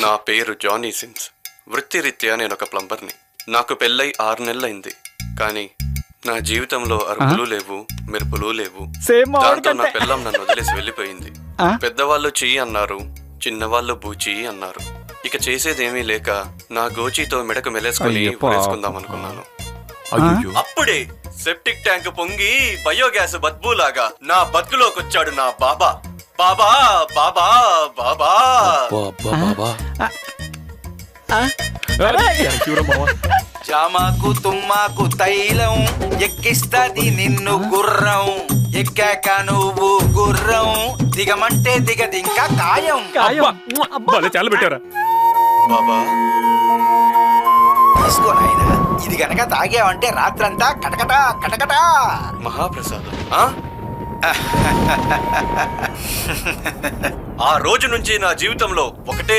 నా పేరు Johnny since. వృత్తిరీత్యా నేను ఒక ప్లంబర్ని. నాకు పెళ్ళై 6 నెలలైంది. కానీ నా జీవితంలో అరుపులు లేవు, మెరుపులు లేవు. దాంతో నా పిల్లం నన్ను వదిలేసి వెళ్ళిపోయింది. పెద్దవాళ్ళు చెయ్యి అన్నారు, చిన్నవాళ్ళు బూచి అన్నారు. ఇక చేసేదేమీ లేక నా గోచీతో మెడకు మెలేసుకుని ఊరేసుకుందాం అనుకున్నాను. అప్పుడే సెప్టిక్ ట్యాంక్ పొంగి బయోగ్యాస్ బద్బూలాగా నా బతుకులోకొచ్చాడు నా బాబా. బాబా బాబా బాబా జామాకు తుమ్మాకు తైలం ఎక్కిస్తది నిన్ను గుర్రం, ఎక్కాక నువ్వు గుర్రం దిగమంటే దిగది ఇంకా ఖాయం. చాలా పెట్టారా బాబా? తీసుకోనాయనా, ఇది గనక తాగావంటే రాత్రంతా కటకట కటకట. మహాప్రసాదం. ఆ రోజు నుంచి నా జీవితంలో ఒకటే